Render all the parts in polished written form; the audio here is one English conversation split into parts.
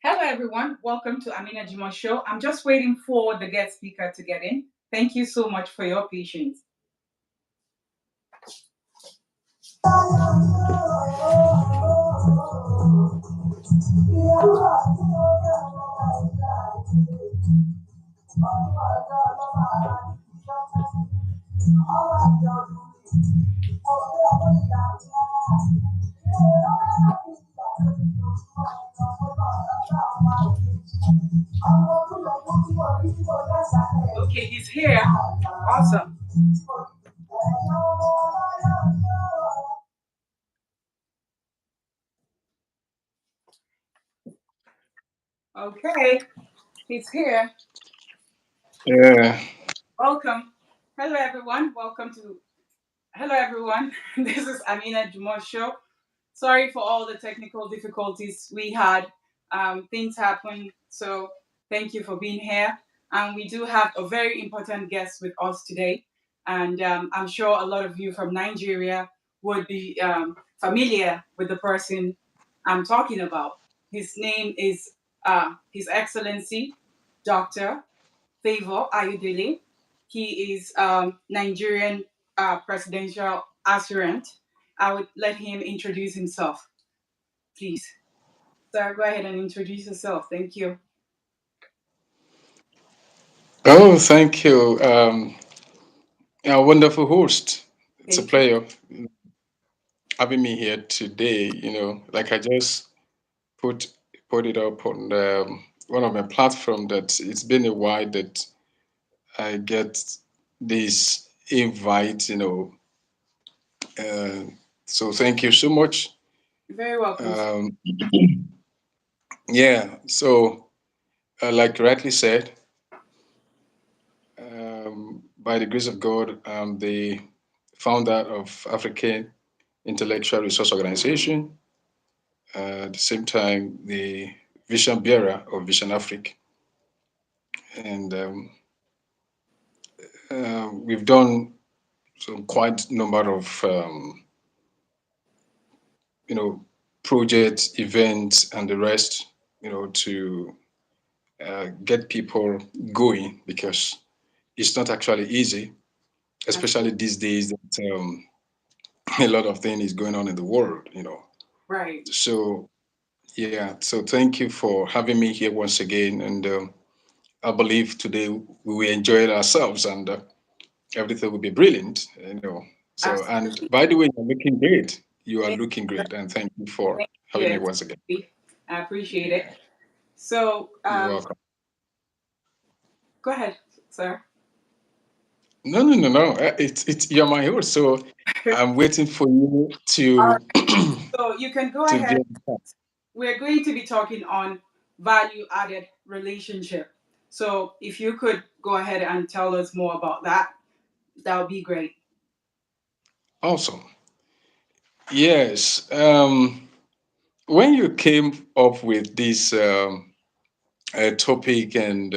Hello, everyone. Welcome to Amina Jimoh Show. I'm just waiting for the guest speaker to get in. Thank you so much for your patience. Okay, he's here. Awesome. Okay, he's here. Yeah. Welcome. Hello, everyone. Hello, everyone. This is Amina Jimoh Show. Sorry for all the technical difficulties we had. Things happen, so thank you for being here. And we do have a very important guest with us today, and I'm sure a lot of you from Nigeria would be familiar with the person I'm talking about. His name is His Excellency Dr. Favor Ayudele. He is Nigerian presidential aspirant. I would let him introduce himself, please. Sir, go ahead and introduce yourself. Thank you. Oh, thank you. A wonderful host. It's a Thank you. pleasure having me here today. Like I just put put it up on one of my platform that it's been a while that I get this invite. Uh, so thank you so much. You're very welcome, sir. Um, yeah. So like you rightly said, by the grace of God, I'm the founder of African Intellectual Resource Organization. At the same time, the vision bearer of Vision Africa, and we've done some quite number of you know projects, events, and the rest. To get people going because it's not actually easy, especially these days that a lot of things is going on in the world. Right. So yeah, so thank you for having me here once again, and I believe today we will enjoy it ourselves, and everything will be brilliant. So, and Absolutely. by the way, you're looking great. You are Thank looking you. great, and thank you for Thank you. having me once again. I appreciate it. So, You're welcome. go ahead, sir. No, no, no, no. It's you're my host, so I'm waiting for you All right. to So you can go to be ahead. on top. We're going to be talking on value added relationship. So if you could go ahead and tell us more about that, that would be great. Awesome. Yes. When you came up with this topic and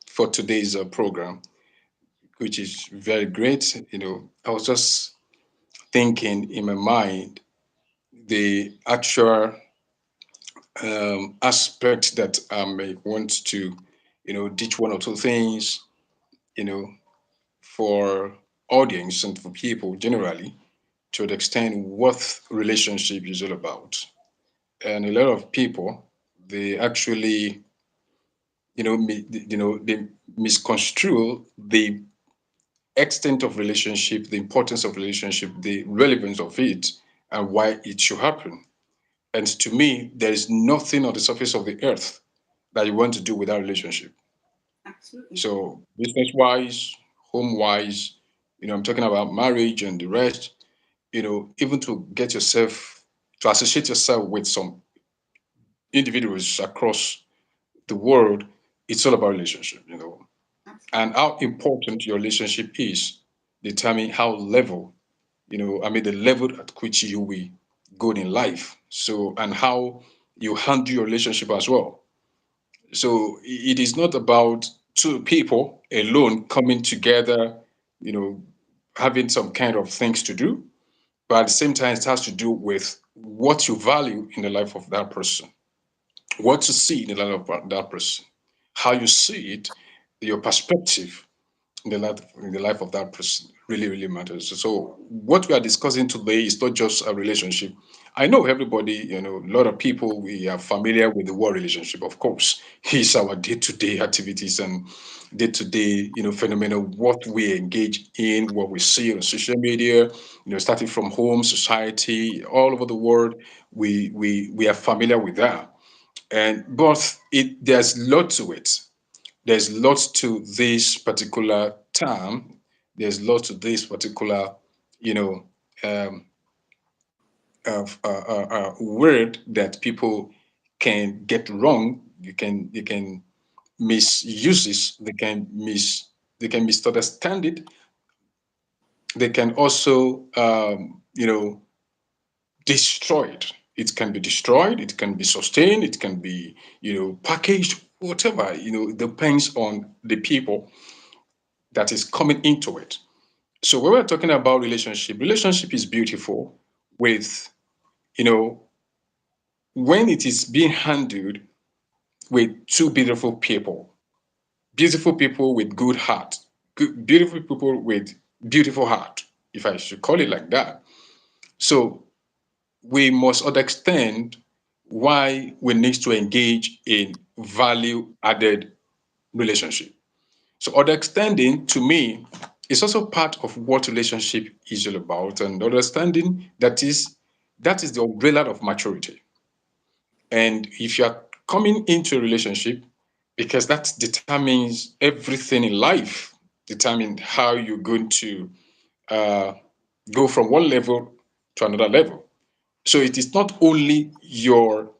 for today's program, which is very great. I was just thinking in my mind the actual aspect that I may want to, ditch one or two things, you know. for audience and for people generally to understand what relationship is all about. And a lot of people, they actually, they misconstrue the extent of relationship, the importance of relationship, the relevance of it, and why it should happen. And to me, there is nothing on the surface of the earth that you want to do without relationship. Absolutely. So business wise, home wise, I'm talking about marriage and the rest, even to get yourself to associate yourself with some individuals across the world, it's all about relationship. And Absolutely. how important your relationship is determine how level, the level at which you will go in life. So, and how you handle your relationship as well. So it is not about two people alone coming together, you know, having some kind of things to do, but at the same time, it has to do with what you value in the life of that person, what you see in the life of that person, how you see it, your perspective in the life of that person really really matters. So what we are discussing today is not just a relationship. I know everybody, a lot of people, we are familiar with the word relationship. Of course, it's our day-to-day activities and day-to-day phenomena, what we engage in, what we see on social media, starting from home, society, all over the world. We are familiar with that. And but there's a lot to it. There's lots to this particular term. There's lots to this particular, you know, um, word that people can get wrong. You can misuse this. They can misunderstand it. They can also, destroy it. It can be destroyed. It can be sustained. It can be, packaged. Whatever, it depends on the people that is coming into it. So when we're talking about relationship is beautiful with, you know, when it is being handled with two beautiful people with good heart, beautiful people with beautiful heart, if I should call it like that. So we must understand why we need to engage in value added relationship. So understanding to me is also part of what relationship is all about, and understanding that is the umbrella of maturity. And if you are coming into a relationship, because that determines everything in life, determine how you're going to uh, go from one level to another level. So it is not only your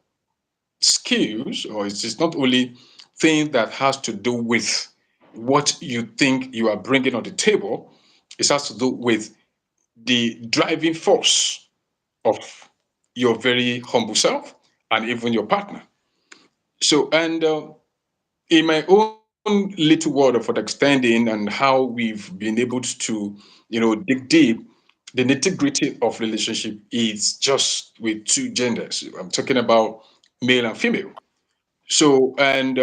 skills, or it's not only things that has to do with what you think you are bringing on the table. It has to do with the driving force of your very humble self and even your partner. So, and in my own little word of understanding and how we've been able to, dig deep, the nitty gritty of relationship is just with two genders. I'm talking about male and female. So, and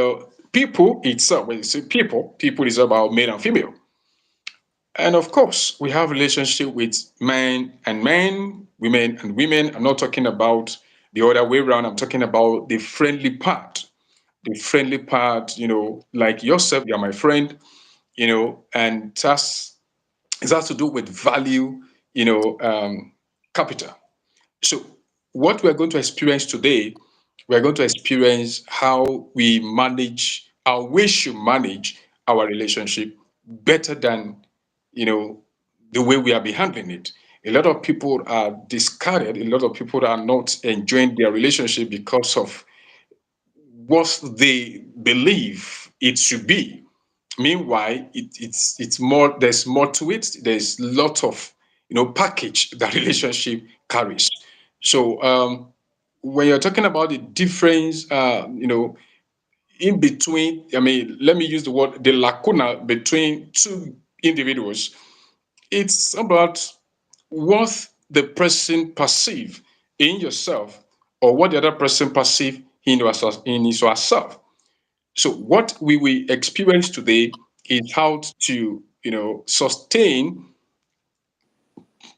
people itself, when you say people is about male and female. And of course, we have relationship with men and men, women and women. I'm not talking about the other way around. I'm talking about the friendly part. The friendly part, like yourself, you're my friend, and it has to do with value, capital. So, what we're going to experience today, we're going to experience how we should manage our relationship better than, you know, the way we have been handling it. A lot of people are discarded, a lot of people are not enjoying their relationship because of what they believe it should be. Meanwhile, it's more. There's more to it. There's a lot of package that relationship carries. So when you're talking about the difference, in between, I mean, let me use the word the lacuna between two individuals. It's about what the person perceive in yourself or what the other person perceive in his or herself. So what we will experience today is how to sustain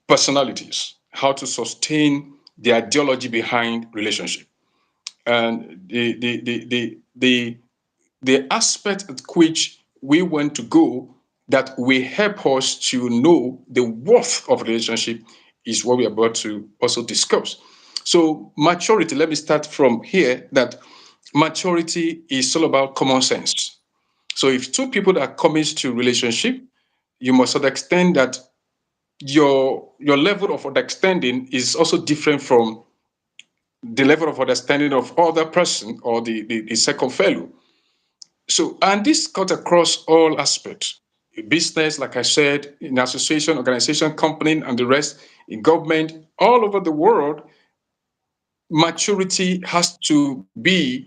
personalities, how to sustain the ideology behind relationship, and the aspect at which we want to go that will help us to know the worth of relationship is what we're about to also discuss. So maturity, let me start from here, that maturity is all about common sense. So if two people are coming to relationship, you must understand that your level of understanding is also different from the level of understanding of other person or the second fellow. So, and this cut across all aspects. Business, like I said, in association, organization, company, and the rest, in government, all over the world, maturity has to be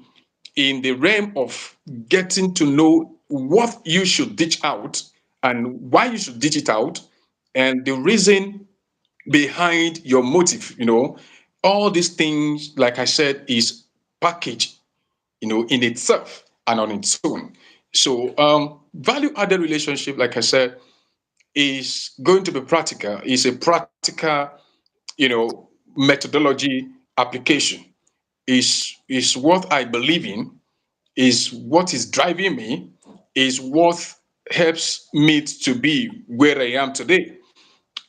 in the realm of getting to know what you should ditch out and why you should ditch it out and the reason behind your motive. All these things, like I said, is packaged in itself and on its own. So value added relationship, like I said, is going to be practical, is a practical methodology application, is what I believe in, is what is driving me, is what helps me to be where I am today.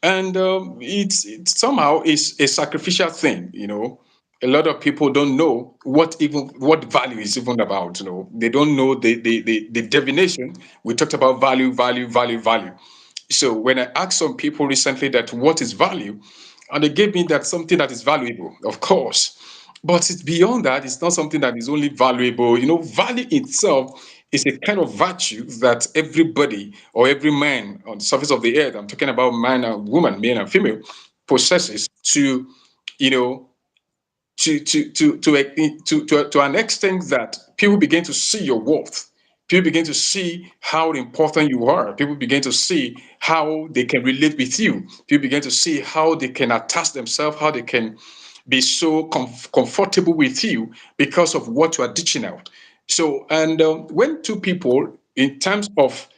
And it somehow is a sacrificial thing. A lot of people don't know what value is even about. They don't know the definition. We talked about value, value, value, value. So when I asked some people recently that what is value, and they gave me that something that is valuable, of course, but it's beyond that. It's not something that is only valuable. Value itself is a kind of virtue that everybody or every man on the surface of the earth, I'm talking about man and woman, male and female, possesses to, you know, to an extent that people begin to see your worth. People begin to see how important you are. People begin to see how they can relate with you. People begin to see how they can attach themselves, how they can be so comfortable with you because of what you are ditching out. So, and when two people, in terms of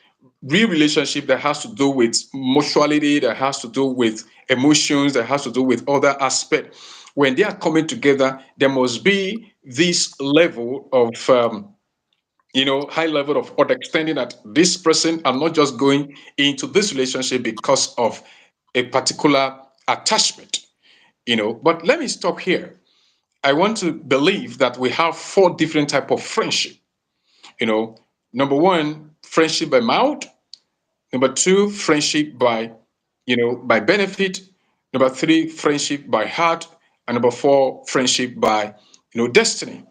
real relationship that has to do with mutuality, that has to do with emotions, that has to do with other aspects, when they are coming together, there must be this level of high level of understanding that this person are not just going into this relationship because of a particular attachment. But let me stop here. I want to believe that we have four different type of friendship. you know Number one, friendship by mouth. Number two, friendship by benefit. Number three, friendship by heart. And number four, friendship by destiny.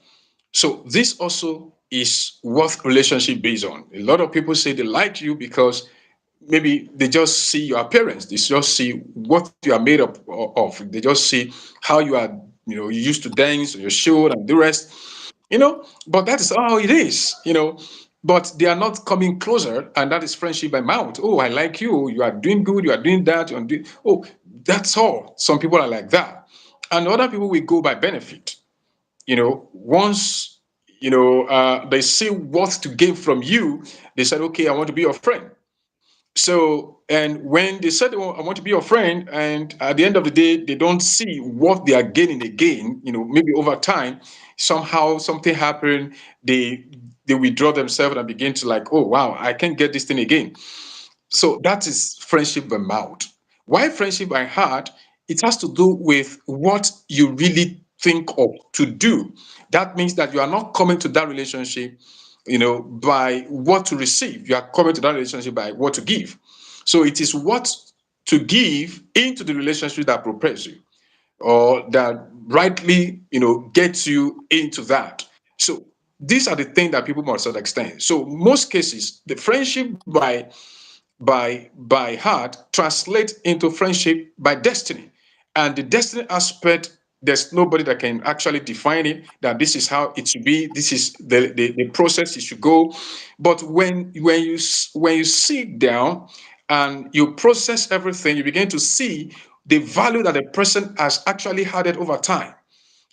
So this also is what relationship based on. A lot of people say they like you because maybe they just see your appearance. They just see what you are made up of. They just see how you are, you used to dance, your show, and the rest. But that is how it is. But they are not coming closer, and that is friendship by mouth. Oh, I like you. You are doing good. You are doing that. You are doing. Oh, that's all. Some people are like that, and other people will go by benefit. Once they see what to gain from you, they said, okay, I want to be your friend. So, and when they said, oh, I want to be your friend, and at the end of the day, they don't see what they are gaining again, maybe over time, somehow something happened, they withdraw themselves and begin to like, oh, wow, I can't get this thing again. So that is friendship by mouth. Why friendship by heart? It has to do with what you really think of to do. That means that you are not coming to that relationship, by what to receive. You are coming to that relationship by what to give. So it is what to give into the relationship that prepares you, or that rightly, gets you into that. So these are the things that people must understand. So most cases, the friendship by heart translate into friendship by destiny. And the destiny aspect, there's nobody that can actually define it, that this is how it should be, this is the process it should go. But when you sit down and you process everything, you begin to see the value that a person has actually added over time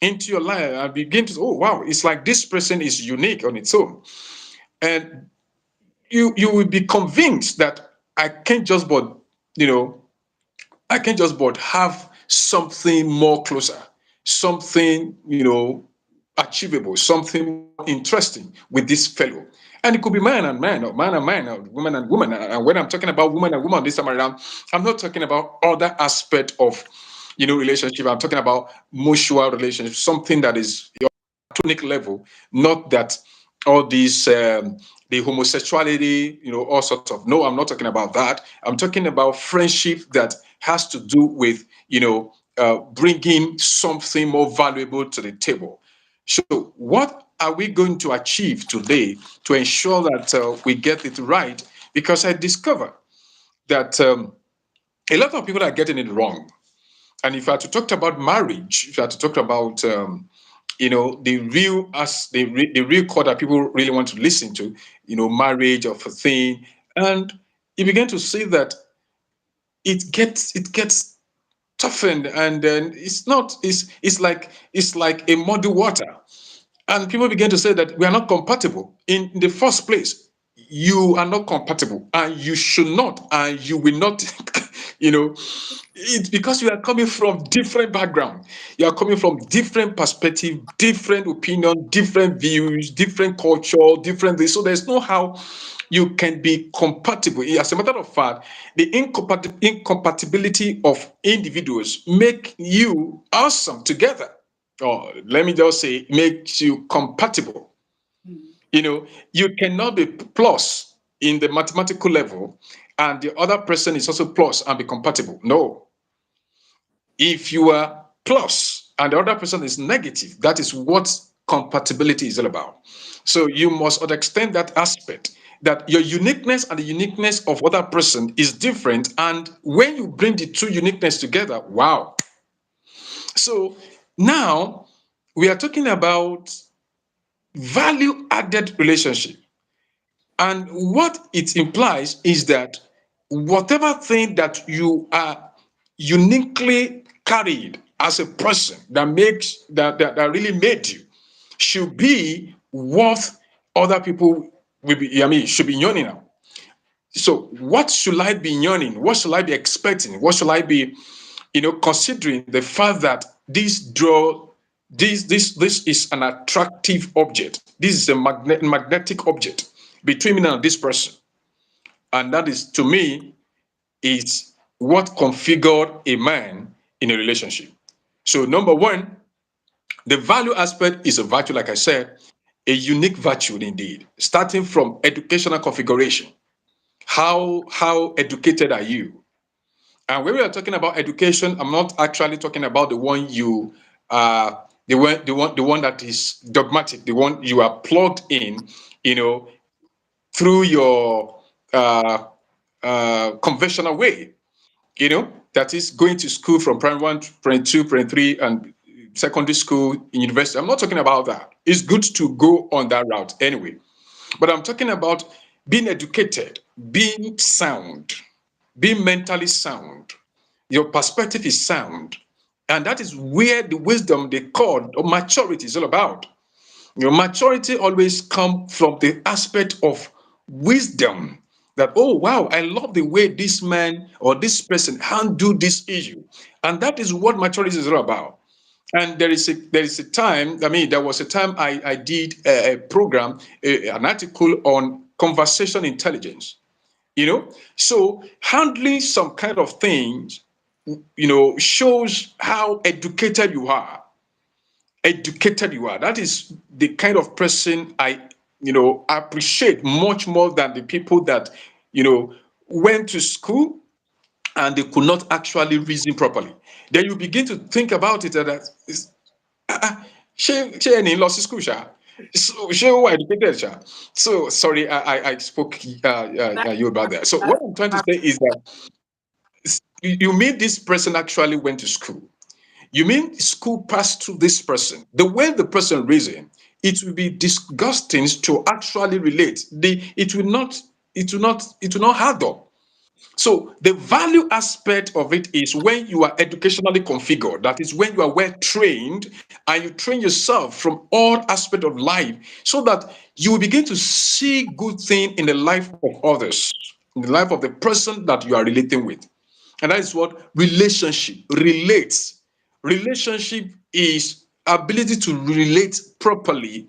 into your life, and begin to, oh wow, it's like this person is unique on its own. And you will be convinced that I can't just but, you know, I can't just but have something more closer, something, achievable, something more interesting with this fellow. And it could be man and man, or man and man, or woman and woman. And when I'm talking about woman and woman this time around, I'm not talking about other aspect of, relationship. I'm talking about mutual relationship, something that is platonic level, not that all these the homosexuality, all sorts of. No, I'm not talking about that. I'm talking about friendship that has to do with, bringing something more valuable to the table. So, what are we going to achieve today to ensure that we get it right? Because I discovered that a lot of people are getting it wrong. And if I had to talk about marriage, if I had to talk about the real core that people really want to listen to, marriage of a thing, and you begin to see that it gets toughened, and then it's like a muddy water, and people begin to say that we are not compatible. In the first place, you are not compatible, and you should not, and you will not. you know it's because you are coming from different background, you are coming from different perspective, different opinion, different views, different culture, different this. So there's no how you can be compatible. As a matter of fact, the incompatibility of individuals make you awesome together, or let me just say makes you compatible. Mm. You cannot be plus in the mathematical level and the other person is also plus and be compatible. No. If you are plus and the other person is negative, that is what compatibility is all about. So you must understand that aspect, that your uniqueness and the uniqueness of other person is different. And when you bring the two uniqueness together, wow. So now we are talking about value added relationship. And what it implies is that whatever thing that you are uniquely carried as a person that really made you should be worth other people should be yearning now. So what should I be yearning? What should I be expecting? What should I be, considering the fact that this is an attractive object. This is a magnetic object between me and this person. And that is, to me, is what configured a man in a relationship. So, number one, the value aspect is a virtue, like I said, a unique virtue indeed, starting from educational configuration. How educated are you? And when we are talking about education, I'm not actually talking about the one you the one that is dogmatic, the one you are plugged in, you know, through your conventional way, that is going to school from primary one, primary two, primary three, and secondary school, in university. I'm not talking about that. It's good to go on that route anyway. But I'm talking about being educated, being sound, being mentally sound. Your perspective is sound. And that is where the wisdom they call or maturity is all about. Your maturity always comes from the aspect of wisdom. That, oh wow, I love the way this man or this person handled this issue. And that is what maturity is all about. And there is a time, there was a time I did a program, an article on conversation intelligence. So handling some kind of things, shows how educated you are. That is the kind of person I appreciate much more than the people that you know went to school and they could not actually reason properly. Then you begin to think about it, that ṣé ẹni lọ sí school ṣá, so ṣé ó wà educated ṣá. So sorry, I spoke That, you about that. So what that, I'm trying to that, say is that you mean this person actually went to school. You mean school passed through this person. The way the person reason, it will be disgusting to actually relate. It will not add up. So the value aspect of it is when you are educationally configured. That is when you are well trained and you train yourself from all aspects of life, so that you will begin to see good thing in the life of others. in the life of the person that you are relating with. And that is what relationship relates. Relationship is ability to relate properly,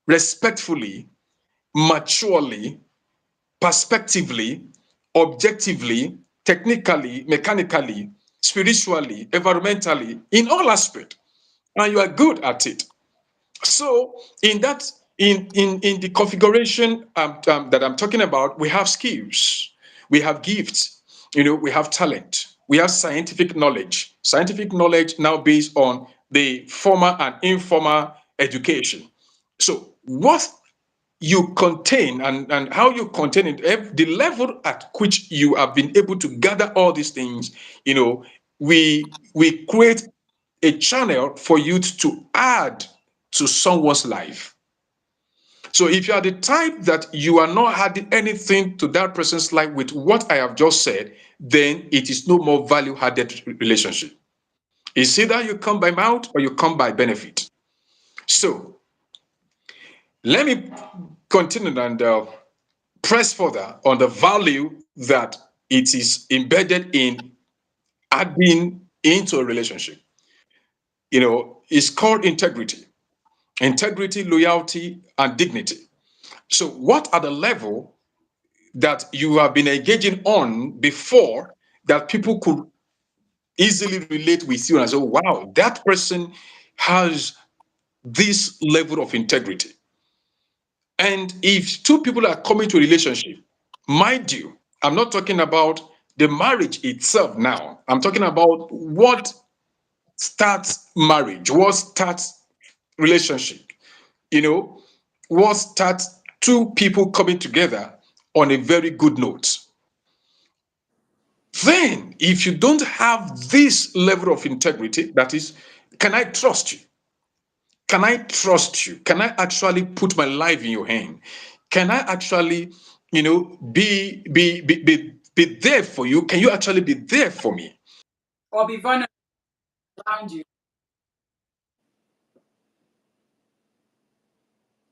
respectfully, maturely, perspectively, objectively, technically, mechanically, spiritually, environmentally, in all aspects. And you are good at it. So in that in the configuration that I'm talking about, we have skills, we have gifts, we have talent, we have scientific knowledge. Scientific knowledge now based on the formal and informal education. So what you contain and how you contain it, the level at which you have been able to gather all these things, we create a channel for you to add to someone's life. So if you are the type that you are not adding anything to that person's life with what I have just said, then it is no more value added relationship. It's either you come by mouth or you come by benefit. So let me continue and press further on the value that it is embedded in adding into a relationship. It's called integrity. Integrity, loyalty, and dignity. So, what are the level that you have been engaging on before that people could easily relate with you and say, wow, that person has this level of integrity? And if two people are coming to a relationship, mind you, I'm not talking about the marriage itself now. I'm talking about what starts marriage, what starts relationship, you know, what starts two people coming together on a very good note. Then, if you don't have this level of integrity, that is, can I trust you? Can I trust you? Can I actually put my life in your hand? Can I actually, be there for you? Can you actually be there for me? Or be vulnerable around you.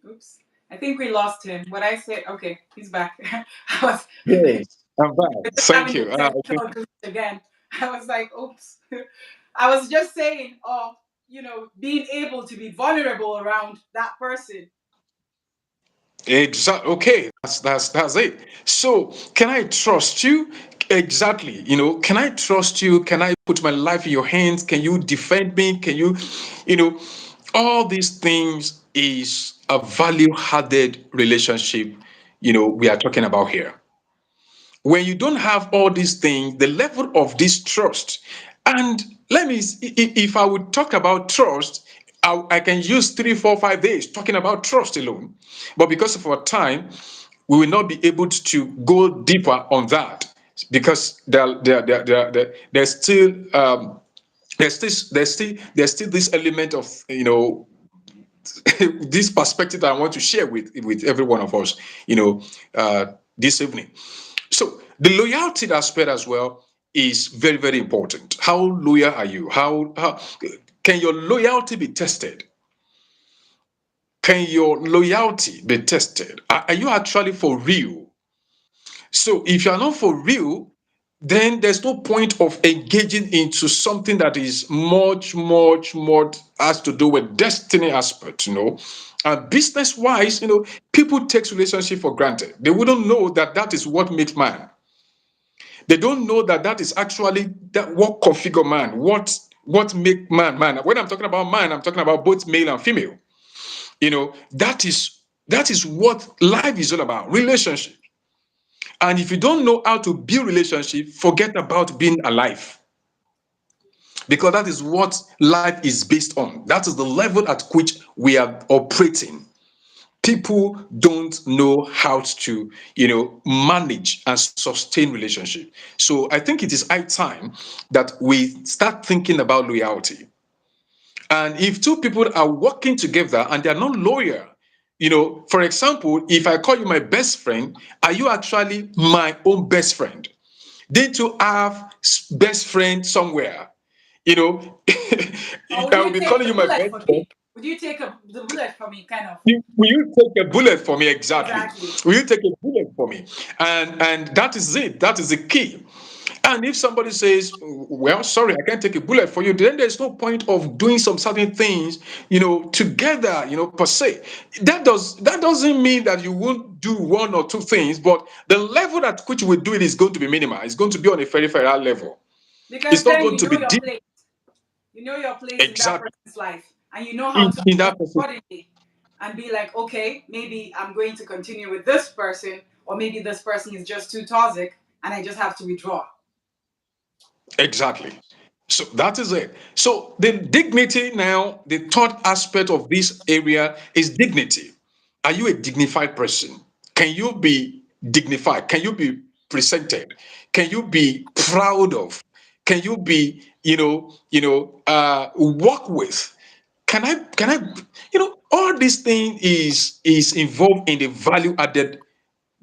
Oops. I think we lost him. What I said, okay, he's back. I was Yes, I'm back. Thank having the you. technical glitch again. I was like, oops. I was just saying, being able to be vulnerable around that person. Exactly. Okay, that's it. So, can I trust you? Exactly. Can I trust you? Can I put my life in your hands? Can you defend me? Can you know, all these things is a value-added relationship. We are talking about here. When you don't have all these things, the level of distrust, and let me, if I would talk about trust, I can use 3, 4, 5 days talking about trust alone. But because of our time, we will not be able to go deeper on that because there's still there's still this element of this perspective that I want to share with every one of us, this evening. So the loyalty aspect as well is very, very important. How loyal are you? How can your loyalty be tested? Can your loyalty be tested? Are you actually for real? So if you are not for real, then there's no point of engaging into something that is much, much more has to do with destiny aspect, And business wise, people take relationship for granted. They wouldn't know that that is what makes man. They don't know that that is actually that what configure man, what make man man. When I'm talking about man, I'm talking about both male and female. That is what life is all about, relationship. And if you don't know how to build relationship, forget about being alive. Because that is what life is based on. That is the level at which we are operating. People don't know how to manage and sustain relationship. So I think it is high time that we start thinking about loyalty. And if two people are working together and they're not loyal, for example, if I call you my best friend, are you actually my own best friend? Didn't you have best friend somewhere? Or I would will you be take calling the you my bullet best for friend. me? Would you take the bullet for me, kind of? Will you take a bullet for me? Exactly. Exactly. Will you take a bullet for me? And that is it. That is the key. And if somebody says, "Well, sorry, I can't take a bullet for you," then there's no point of doing some certain things, together, per se. That doesn't mean that you won't do one or two things, but the level at which we do it is going to be minimal. It's going to be on a very, very high level. Because It's not then going you to know be your deep. place. You know your place in that Exactly. person's life, and you know how in, to in adjust that person. accordingly, and be like, okay, maybe I'm going to continue with this person, or maybe this person is just too toxic, and I just have to withdraw. Exactly. So that is it. So the dignity now, the third aspect of this area is dignity. Are you a dignified person? Can you be dignified? Can you be presented? Can you be proud of? Can you be, work with? Can I, all these things is involved in the value added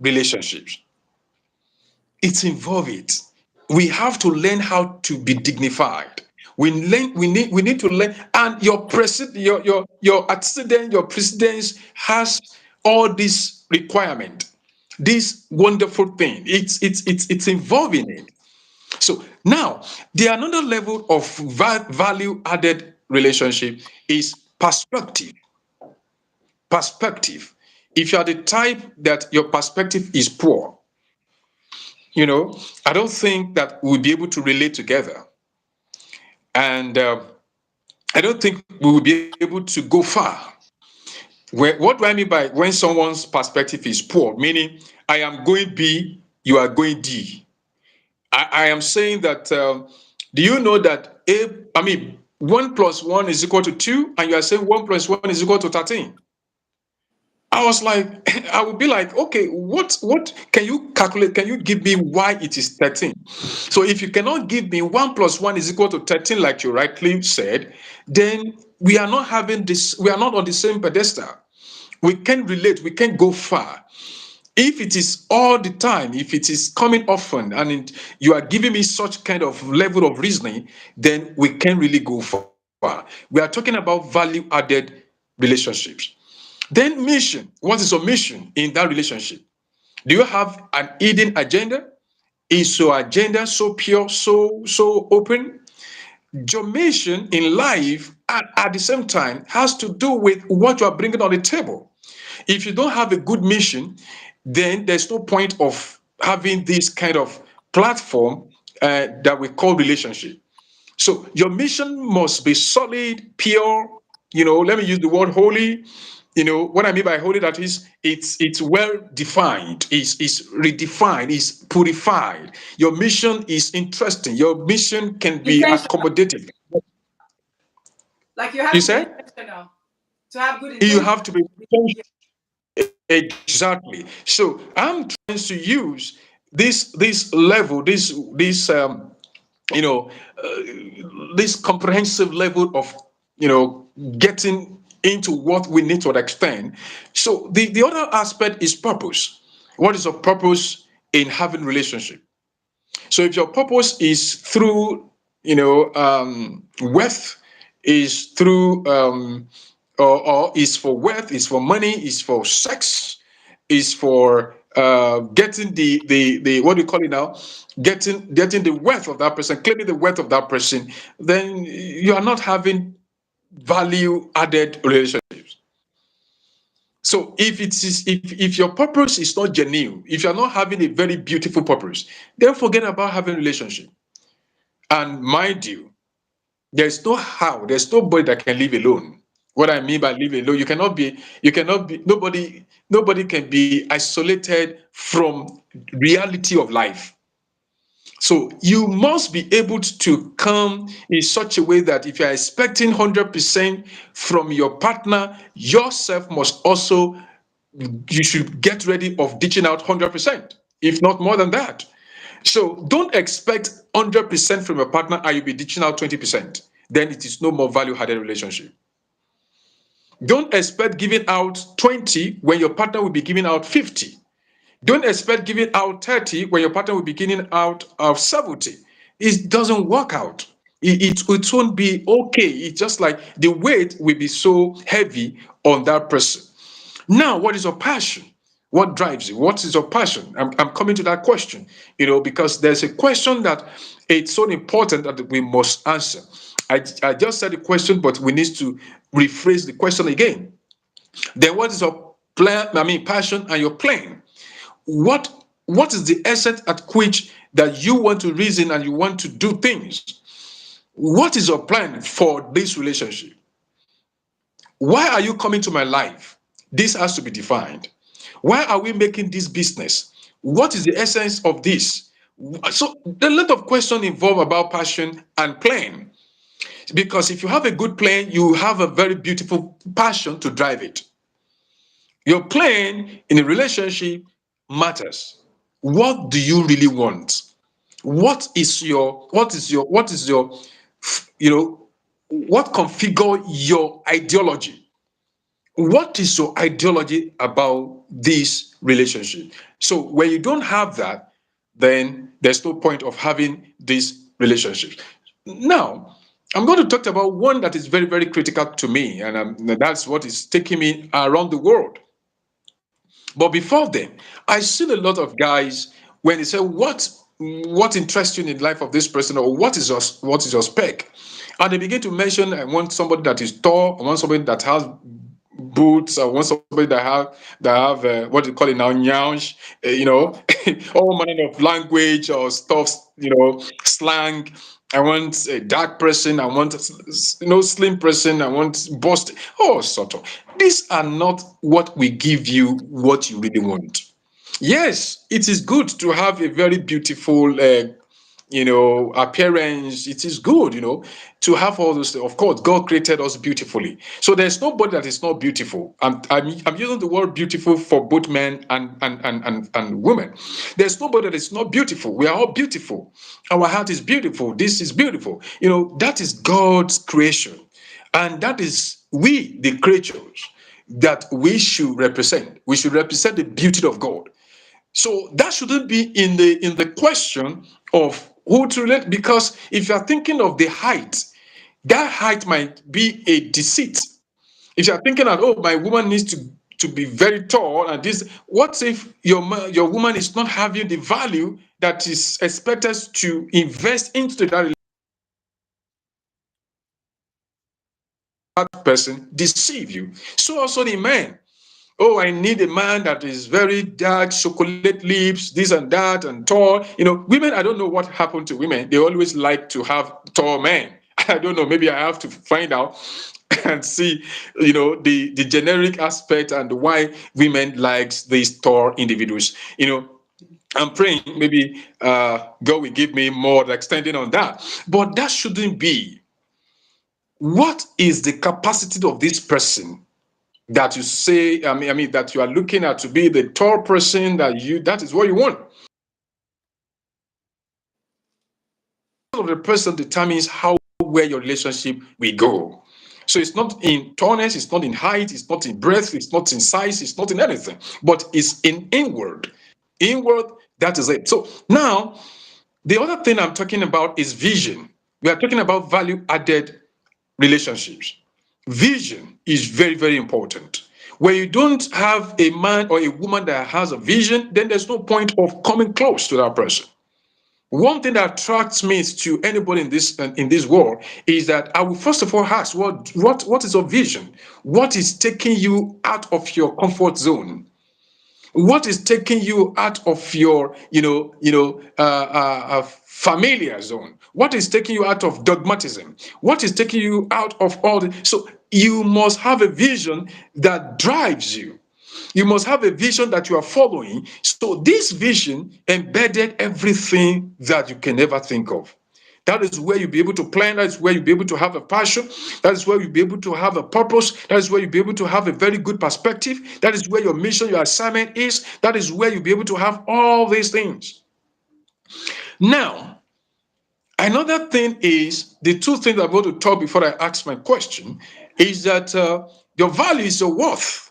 relationships. It's involved it. We have to learn how to be dignified. We need to learn, and your president, your antecedent, your precedence has all this requirement, this wonderful thing. It's involving it. So now the another level of value added relationship is perspective. Perspective. If you are the type that your perspective is poor, I don't think that we'll be able to relate together. And I don't think we will be able to go far. What do I mean by when someone's perspective is poor? Meaning, I am going B, you are going D. I am saying that, do you know that I mean, 1 plus 1 is equal to 2, and you are saying 1 plus 1 is equal to 13? I was like, I would be like, okay, what can you calculate? Can you give me why it is 13? So if you cannot give me 1 plus 1 is equal to 13, like you rightly said, then we are not having this, we are not on the same pedestal. We can relate, we can go far. If it is all the time, if it is coming often, and you are giving me such kind of level of reasoning, then we can really go far. We are talking about value added relationships. Then mission. What is your mission in that relationship? Do you have an hidden agenda? Is your agenda so pure, so open? Your mission in life at the same time has to do with what you are bringing on the table. If you don't have a good mission, then there's no point of having this kind of platform that we call relationship. So your mission must be solid, pure. Let me use the word holy. What I mean by holy, that is, it's well defined, is redefined, is purified. Your mission is interesting. Your mission can be Intentional. accommodative. Like you have You to be said intentional to have good you intention. have to be Yeah. exactly. So I'm trying to use this level, this you know this comprehensive level of getting into what we need to understand. So the other aspect is purpose. What is your purpose in having relationship? So if your purpose is through wealth, is through or is for wealth, is for money, is for sex, is for getting the what do you call it now, getting the wealth of that person, claiming the wealth of that person, then you are not having value added relationships. So if your purpose is not genuine, if you're not having a very beautiful purpose, then forget about having relationship. And mind you, there's nobody that can live alone. What I mean by live alone, you cannot be, nobody can be isolated from reality of life. So you must be able to come in such a way that if you're expecting 100% from your partner, yourself must also, you should get ready of ditching out 100%, if not more than that. So don't expect 100% from your partner and you'll be ditching out 20%. Then it is no more value added relationship. Don't expect giving out 20 when your partner will be giving out 50. Don't expect giving out 30 when your partner will be giving out 70. It doesn't work out. It won't be okay. It's just like the weight will be so heavy on that person. Now, what is your passion? What drives you? What is your passion? I'm coming to that question, because there's a question that it's so important that we must answer. I just said the question, but we need to rephrase the question again. Then what is your plan? I mean, passion and your plan. What what is the essence at which that you want to reason and you want to do things? What is your plan for this relationship? Why are you coming to my life? This has to be defined. Why are we making this business? What is the essence of this? So a lot of questions involve about passion and plan. Because if you have a good plan, you have a very beautiful passion to drive it. Your plan in a relationship matters. What do you really want? What is your you know what configure your ideology? What is your ideology about this relationship? So when you don't have that, then there's no point of having this relationship. Now, I'm going to talk about one that is very, very critical to me, and that's what is taking me around the world. But before then, I see a lot of guys when they say, what interests you in the life of this person, or what is your spec? And they begin to mention, I want somebody that is tall, I want somebody that has boots, I want somebody that have what do you call it now, nyansh, all manner of language or stuff, slang. I want a dark person. I want slim person. I want bust. Oh, sort of. These are not what we give you. What you really want. Yes, it is good to have a very beautiful appearance. It is good, to have all those things. Of course, God created us beautifully. So there's nobody that is not beautiful. I'm using the word beautiful for both men and women. There's nobody that is not beautiful. We are all beautiful. Our heart is beautiful. This is beautiful. That is God's creation. And that is we, the creatures, that we should represent. We should represent the beauty of God. So that shouldn't be in the question of who to relate, because if you are thinking of the height, that height might be a deceit. If you are thinking that, oh, my woman needs to be very tall, and this, what if your woman is not having the value that is expected to invest into that person deceive you? So also the man. Oh, I need a man that is very dark, chocolate lips, this and that, and tall. Women, I don't know what happened to women. They always like to have tall men. I don't know. Maybe I have to find out and see, the generic aspect and why women likes these tall individuals. I'm praying maybe God will give me more extending on that. But that shouldn't be. What is the capacity of this person that you say, I mean, that you are looking at to be the tall person that is what you want? Of the person determines how where your relationship will go. So it's not in tallness, it's not in height, it's not in breadth, it's not in size, it's not in anything, but it's in inward. Inward, that is it. So now the other thing I'm talking about is vision. We are talking about value added relationships. Vision is very, very important. When you don't have a man or a woman that has a vision, then there's no point of coming close to that person. One thing that attracts me to anybody in this world is that I will first of all ask, what is your vision? What is taking you out of your comfort zone? What is taking you out of your familiar zone? What is taking you out of dogmatism? What is taking you out of all the so you must have a vision that drives you. You must have a vision that you are following. So this vision embedded everything that you can ever think of. That is where you'll be able to plan. That is where you'll be able to have a passion. That is where you'll be able to have a purpose. That is where you'll be able to have a very good perspective. That is where your mission, your assignment is. That is where you'll be able to have all these things. Now, another thing is the two things I'm going to talk before I ask my question is that your value is your worth.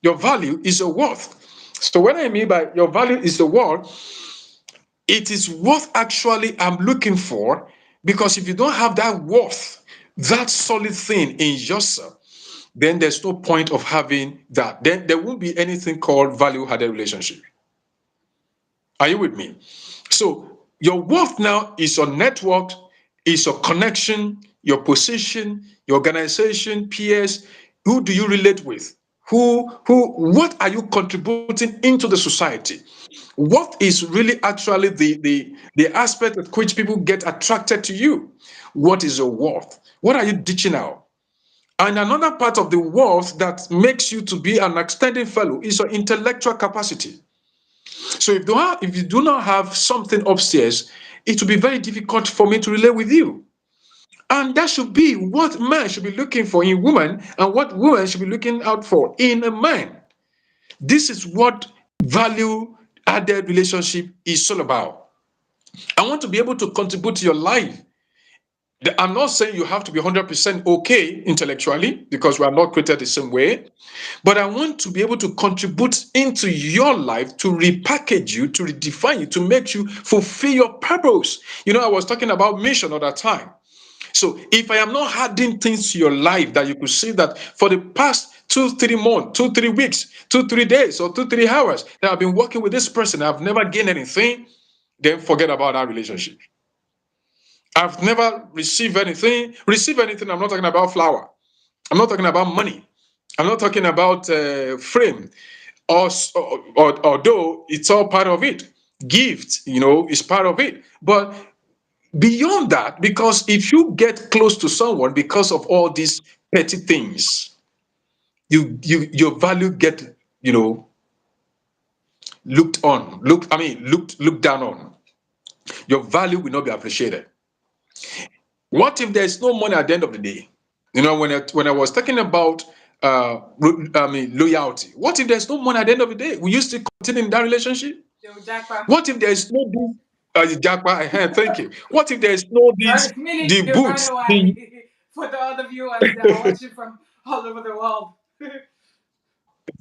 Your value is your worth. So, what I mean by your value is your worth, it is what actually I'm looking for Because if you don't have that worth, that solid thing in yourself, then there's no point of having that. Then there won't be anything called value added relationship. Are you with me? So your worth now is your network, is your connection, your position, your organization, peers. Who do you relate with? What are you contributing into the society? What is really actually the aspect at which people get attracted to you? What is your worth? What are you ditching out? And another part of the worth that makes you to be an outstanding fellow is your intellectual capacity. So if you do not have something upstairs, it will be very difficult for me to relate with you. And that should be what man should be looking for in woman and what woman should be looking out for in a man. This is what value added relationship is all about. I want to be able to contribute to your life. I'm not saying you have to be 100% okay intellectually because we are not created the same way, but I want to be able to contribute into your life to repackage you, to redefine you, to make you fulfill your purpose. I was talking about mission at that time. So if I am not adding things to your life that you could see that for the past 2, 3 months, 2, 3 weeks, 2, 3 days, or 2, 3 hours that I've been working with this person, I've never gained anything, then forget about that relationship. I've never received anything. Receive anything, I'm not talking about flower. I'm not talking about money. I'm not talking about frame. Although it's all part of it. Gift, is part of it. But beyond that, because if you get close to someone because of all these petty things, your value get looked down on. Your value will not be appreciated. What if there's no money at the end of the day? When I was talking about loyalty, what if there's no money at the end of the day? Will you still continue in that relationship? Yo, Jackpa. What if there's no thank you. What if there's no Sorry, these we need the to run boots? away for the other viewers that are watching from all over the world.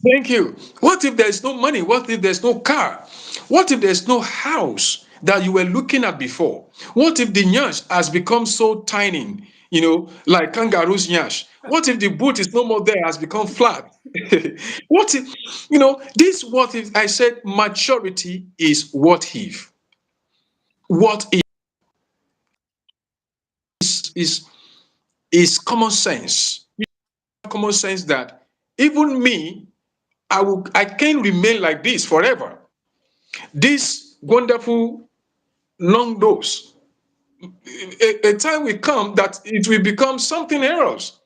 Thank you. What if there's no money? What if there's no car? What if there's no house that you were looking at before? What if the nyash has become so tiny, like kangaroo's nyash? What if the boot is no more there, has become flat? What if, this what if I said maturity is what if? What is is common sense. Common sense that even me, I can't remain like this forever. This wonderful long nose, a time will come that it will become something else.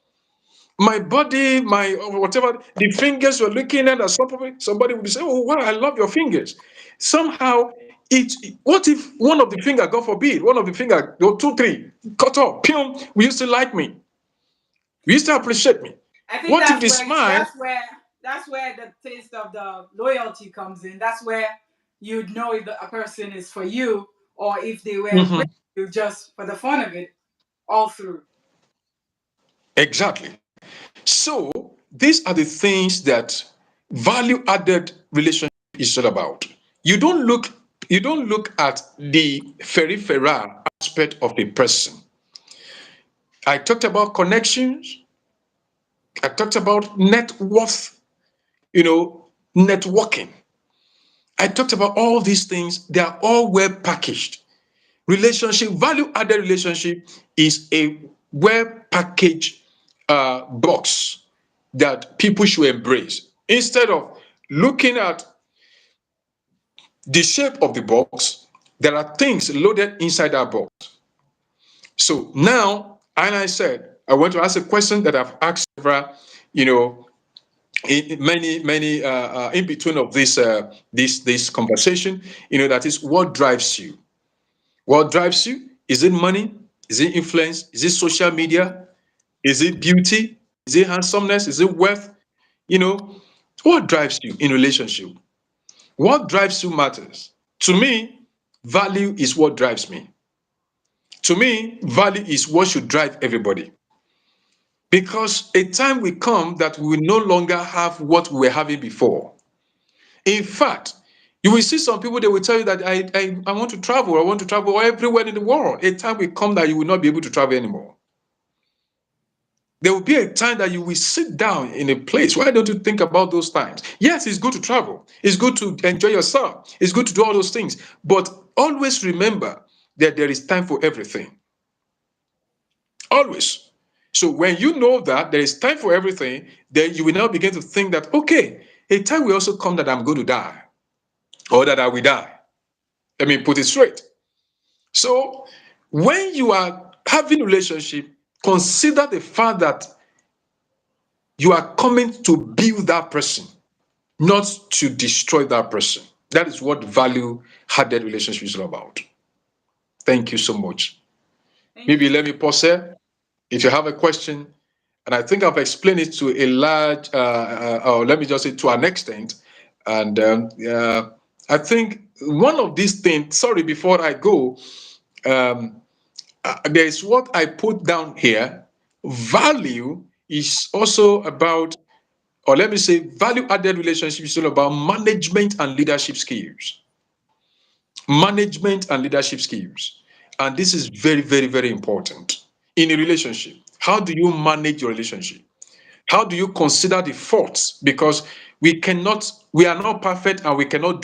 My body, my whatever, the fingers you're looking at, somebody will say, "Oh, wow, I love your fingers." Somehow, what if one of the finger, God forbid, one of the finger, or two, three, cut off, pium, will you still like me? Will you still appreciate me? I think What if that's the where smile? the taste of the loyalty comes in. That's where you'd know if a person is for you or if they were with Mhm. you just for the fun of it all through. Exactly. So these are the things that value added relationship is all about. You don't look you don't look at the peripheral aspect of a person. I talked about connections. I talked about net worth, networking. I talked about all these things. They are all well packaged. Relationship, value added relationship is a well packaged box that people should embrace. Instead of looking at the shape of the box, there are things loaded inside that box. So now, and I said, I want to ask a question that I've asked several, you know, many in between of this conversation, that is what drives you. What drives you? Is it money? Is it influence? Is it social media? Is it beauty? Is it handsomeness? Is it wealth? You know, what drives you in relationship? What drives you matters. To me, value is what drives me. To me, value is what should drive everybody. Because a time will come that we will no longer have what we were having before. In fact, You will see some people, they will tell you that I want to travel, I want to travel everywhere in the world. A time will come that you will not be able to travel anymore. There will be a time that you will sit down in a place. Why don't you think about those times? Yes, it's good to travel. It's good to enjoy yourself. It's good to do all those things. But always remember that there is time for everything. Always. So when you know that there is time for everything, then you will now begin to think that, okay, a time will also come that I'm going to die or that I will die. Let me put it straight. So when you are having a relationship, consider the fact that you are coming to build that person, not to destroy that person. That is what value added relationship is all about. Thank you so much. Thank you. Maybe let me pause here. If you have a question, and I think I've explained it to a large, or let me just say to an extent. And I think one of these things, sorry, before I go, um, there's what I put down here. Value is also about, or let me say, value added relationship is all about management and leadership skills. Management and leadership skills. And this is very, very, very important in a relationship. How do you manage your relationship? How do you consider the faults? Because we are not perfect, and we cannot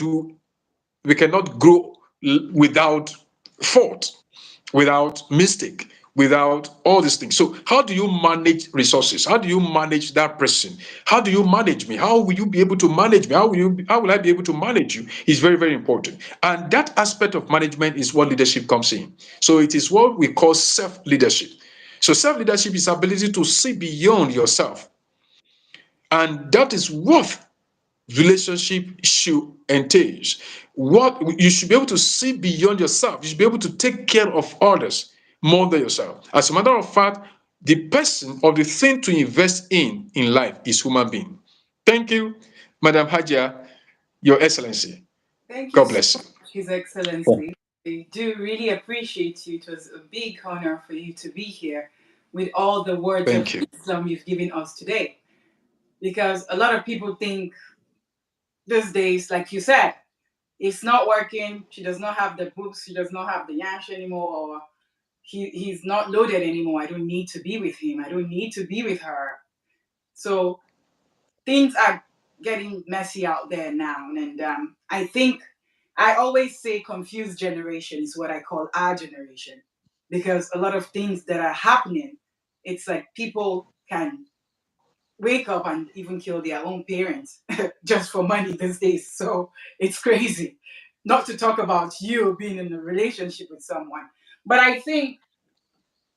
grow without fault, without mistake, without all these things. So, how do you manage resources? How do you manage that person? How do you manage me? How will you be able to manage me? How will I be able to manage you? Is very, very important. And that aspect of management is what leadership comes in. So, it is what we call self-leadership. So, self-leadership is ability to see beyond yourself. And that is what relationship should entail. What you should be able to see beyond yourself. You should be able to take care of others more than yourself. As a matter of fact, the person or the thing to invest in life is human being. Thank you, Madam Hajia, Your Excellency. Thank you God so bless you. much, His Excellency. I do really appreciate you. It was a big honor for you to be here with all the words of Thank you. wisdom you've given us today. Because a lot of people think these days, like you said, it's not working. She does not have the books. She does not have the yash anymore, or he's not loaded anymore. I don't need to be with him. I don't need to be with her. So things are getting messy out there now, and I think I always say confused generation is what I call our generation, because a lot of things that are happening, it's like people can wake up and even kill their own parents just for money these days. So it's crazy. Not to talk about you being in a relationship with someone. But I think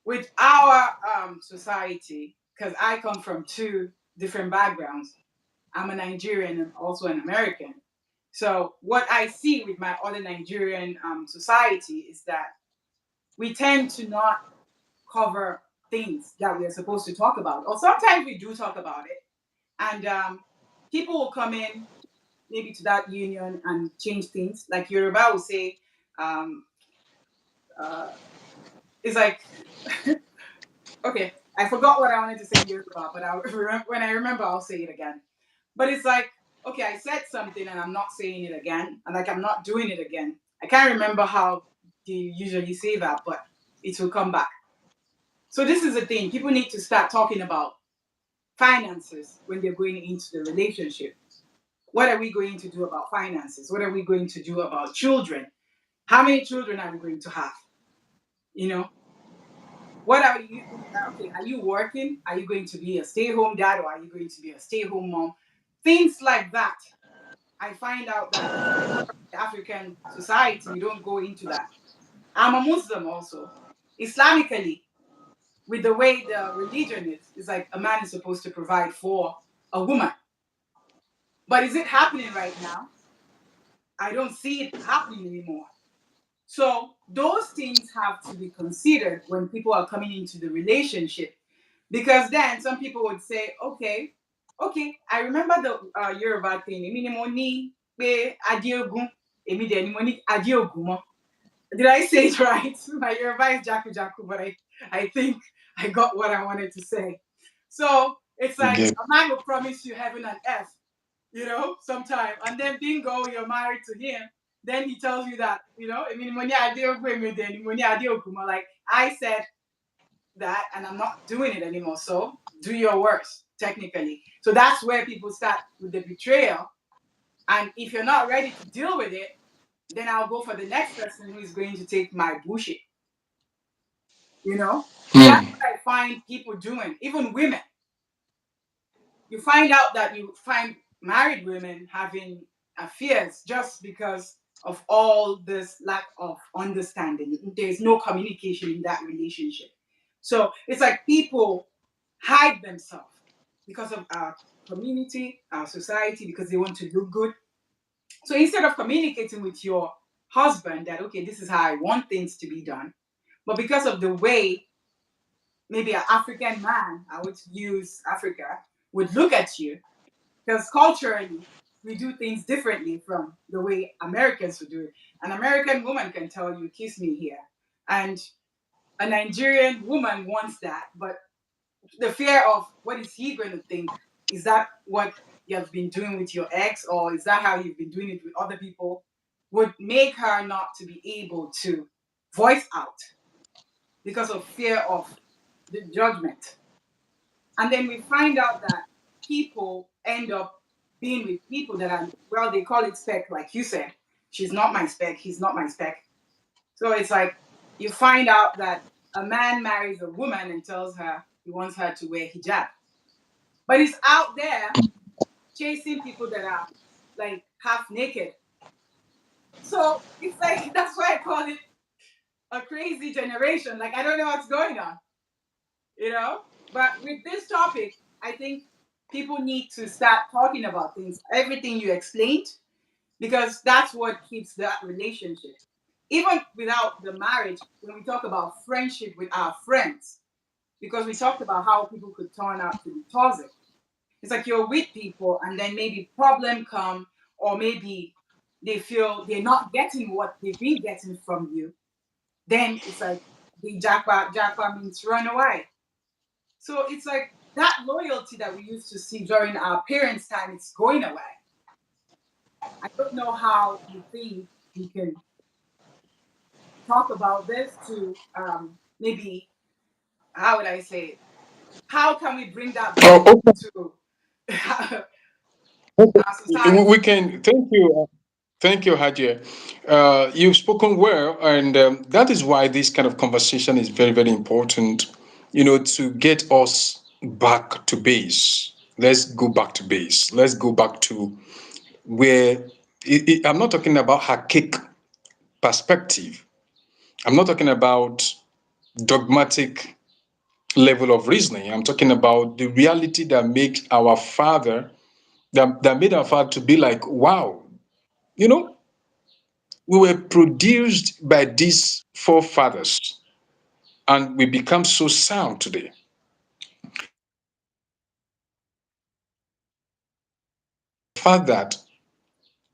with our society, because I come from two different backgrounds, I'm a Nigerian and also an American. So what I see with my other Nigerian society is that we tend to not cover things that we're supposed to talk about, or sometimes we do talk about it, and people will come in maybe to that union and change things. Like Yoruba will say, um, uh, it's like, okay, I forgot what I wanted to say in Yoruba, but when I remember, I'll say it again. But it's like, okay, I said something and I'm not saying it again, and like I'm not doing it again. I can't remember how they usually say that, but it will come back. So this is the thing: people need to start talking about finances when they're going into the relationship. What are we going to do about finances? What are we going to do about children? How many children are we going to have? You know, what are you? Okay, are you working? Are you going to be a stay-home dad, or are you going to be a stay-home mom? Things like that. I find out that African society, we don't go into that. I'm a Muslim also. Islamically, with the way the religion is, it's like a man is supposed to provide for a woman. But is it happening right now? I don't see it happening anymore. So those things have to be considered when people are coming into the relationship, because then some people would say, okay, I remember the Yoruba thing. Èmi ni mo ní pé Adiogun, èmi dẹ̀ ni mo ní Adiogun mọ́. Did I say it right? My Yoruba is Jaku Jaku, but I think I got what I wanted to say. So it's You like get a man will promise you heaven and earth, sometime. And then bingo, you're married to him. Then he tells you that, I mean, when like I said that and I'm not doing it anymore. So do your worst, technically. So that's where people start with the betrayal. And if you're not ready to deal with it, then I'll go for the next person who is going to take my bullshit, you know? So that's Hmm. what I find people doing, even women. You find out that you find married women having affairs just because of all this lack of understanding. There's no communication in that relationship. So it's like people hide themselves because of our community, our society, because they want to look good. So instead of communicating with your husband that, okay, this is how I want things to be done, but because of the way maybe an African man, I would use Africa, would look at you, because culturally we do things differently from the way Americans would do it. An American woman can tell you, kiss me here. And a Nigerian woman wants that, but the fear of what is he going to think? Is that what you have been doing with your ex, or is that how you've been doing it with other people? Would make her not to be able to voice out because of fear of the judgment. And then we find out that people end up being with people that are, well, they call it spec, like you said. She's not my spec, he's not my spec. So it's like you find out that a man marries a woman and tells her he wants her to wear hijab. But he's out there chasing people that are like half naked. So it's like that's why I call it a crazy generation. Like I don't know what's going on, you know? But with this topic, I think people need to start talking about things, everything you explained, because that's what keeps that relationship. Even without the marriage, when we talk about friendship with our friends, because we talked about how people could turn out to be toxic. It's like you're with people and then maybe problem come, or maybe they feel they're not getting what they've been getting from you. Then it's like the jackpot means run away. So it's like that loyalty that we used to see during our parents' time, it's going away. I don't know how you think we can talk about this to maybe, how would I say it? How can we bring that back Oh, to our okay. We society? can. Thank you. Thank you, Hajia. You've spoken well, and that is why this kind of conversation is very, very important. To get us back to base. Let's go back to base. Let's go back to where I'm not talking about archaic perspective. I'm not talking about dogmatic level of reasoning. I'm talking about the reality that makes our father, that made our father to be like, wow, you know, we were produced by these forefathers and we become so sound today. The fact that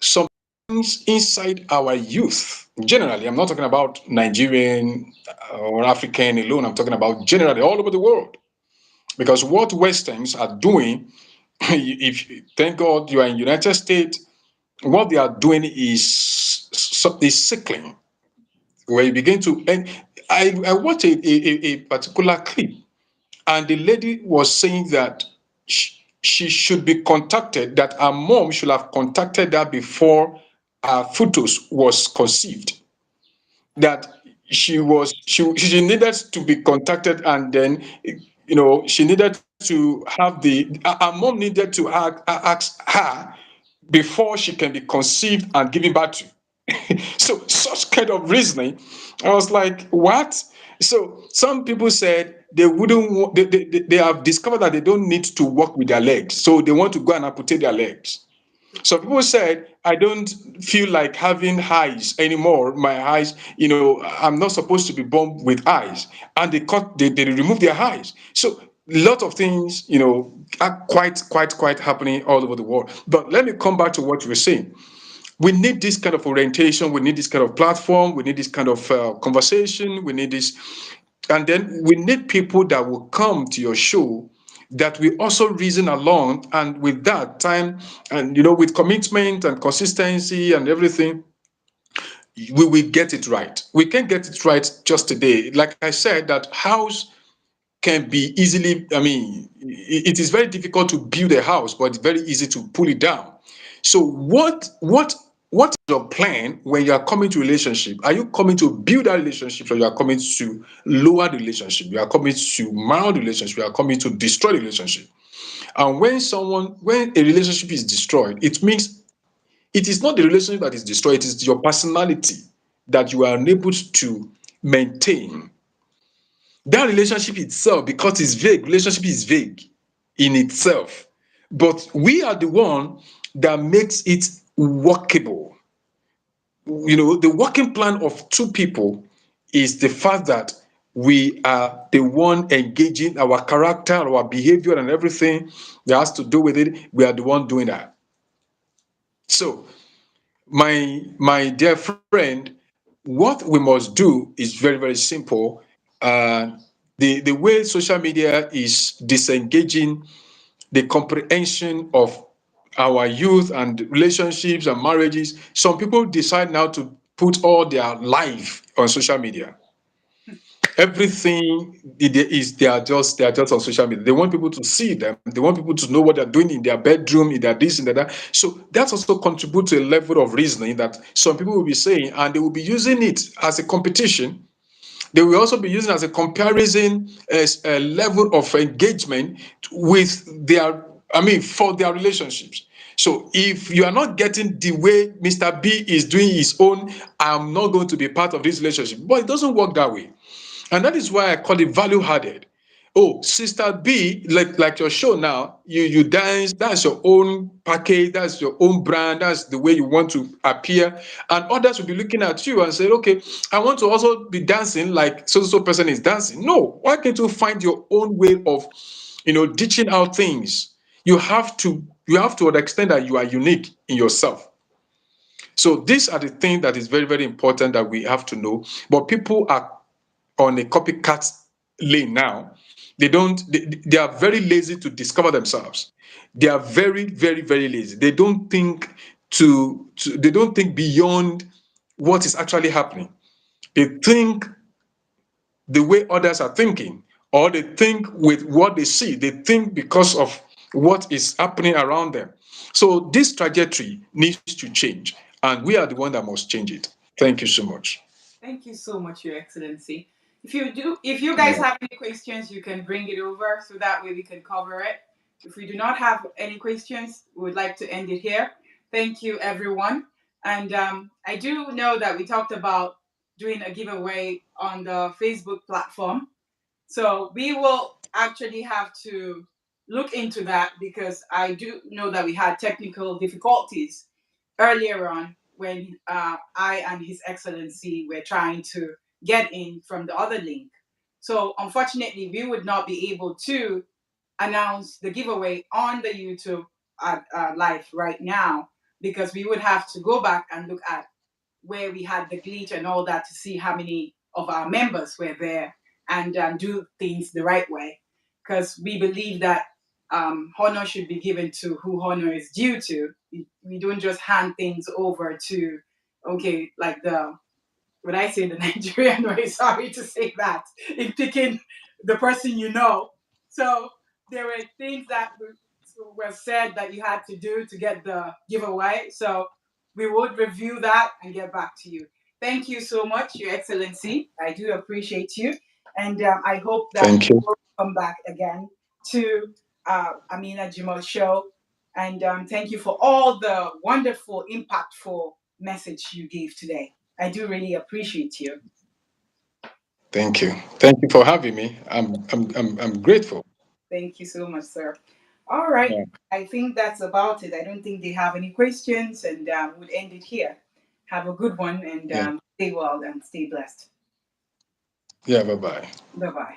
some things inside our youth, generally, I'm not talking about Nigerian or African alone, I'm talking about generally all over the world. Because what Westerns are doing, if thank God you are in United States, what they are doing is sickling. Where you begin to, and I watched a particular clip, and the lady was saying that she should be contacted, that her mom should have contacted her before her fetus was conceived, that she needed to be contacted, and then she needed to have the her mom needed to ask her before she can be conceived and given birth to. So such kind of reasoning, I was like, what? So some people said they wouldn't they have discovered that they don't need to walk with their legs, so they want to go and amputate their legs. Some people said, I don't feel like having eyes anymore. My eyes, I'm not supposed to be born with eyes. And they remove their eyes. So a lot of things, are quite happening all over the world. But let me come back to what you were saying. We need this kind of orientation. We need this kind of platform. We need this kind of conversation. We need this. And then we need people that will come to your show that we also reason along, and with that time, and with commitment and consistency and everything, we will get it right. We can't get it right just today. Like I said, that house can be easily, it is very difficult to build a house, but it's very easy to pull it down. So what is your plan when you are coming to relationship? Are you coming to build that relationship, or you are coming to lower the relationship? You are coming to mar the relationship, you are coming to destroy the relationship. And when a relationship is destroyed, it means it is not the relationship that is destroyed, it is your personality that you are unable to maintain. That relationship itself, because it's vague, relationship is vague in itself. But we are the one that makes it workable. The working plan of two people is the fact that we are the one engaging our character, our behavior, and everything that has to do with it. We are the one doing that. So, my dear friend, what we must do is very, very simple. Uh, the way social media is disengaging the comprehension of our youth and relationships and marriages, some people decide now to put all their life on social media. Everything they are just on social media. They want people to see them. They want people to know what they're doing in their bedroom, in their this, in their that. So that's also contribute to a level of reasoning that some people will be saying, and they will be using it as a competition. They will also be using as a comparison, as a level of engagement with their, for their relationships. So if you are not getting the way Mr. B is doing his own, I'm not going to be part of this relationship. But it doesn't work that way. And that is why I call it value added. Oh, Sister B, like your show now, you dance, that's your own package, that's your own brand, that's the way you want to appear. And others will be looking at you and say, okay, I want to also be dancing like so person is dancing. No, why can't you find your own way of ditching out things? You have to understand that you are unique in yourself. So these are the things that is very, very important that we have to know. But people are on a copycat lane now. They are very lazy to discover themselves. They are very, very, very lazy. They don't think they don't think beyond what is actually happening. They think the way others are thinking, or they think with what they see. They think because of what is happening around them. So this trajectory needs to change, and we are the one that must change it. Thank you so much. Thank you so much, Your Excellency. If you guys have any questions, you can bring it over so that way we can cover it. If we do not have any questions, we would like to end it here. Thank you, everyone. And I do know that we talked about doing a giveaway on the Facebook platform. So we will actually have to look into that because I do know that we had technical difficulties earlier on when I and His Excellency were trying to get in from the other link. So unfortunately, we would not be able to announce the giveaway on the YouTube live right now because we would have to go back and look at where we had the glitch and all that to see how many of our members were there and do things the right way. Because we believe that honor should be given to who honor is due to. We don't just hand things over to, okay, like the when I say the Nigerian way, sorry to say that, in picking the person you know. So there were things that were said that you had to do to get the giveaway. So we would review that and get back to you. Thank you so much, Your Excellency. I do appreciate you. And I hope that Thank you you. will come back again to Amina Jimoh Show. And thank you for all the wonderful, impactful message you gave today. I do really appreciate you. Thank you. Thank you for having me. I'm grateful. Thank you so much, sir. All right. Yeah. I think that's about it. I don't think they have any questions, and we'll end it here. Have a good one and Yeah. stay well and stay blessed. Yeah. Bye bye. Bye bye.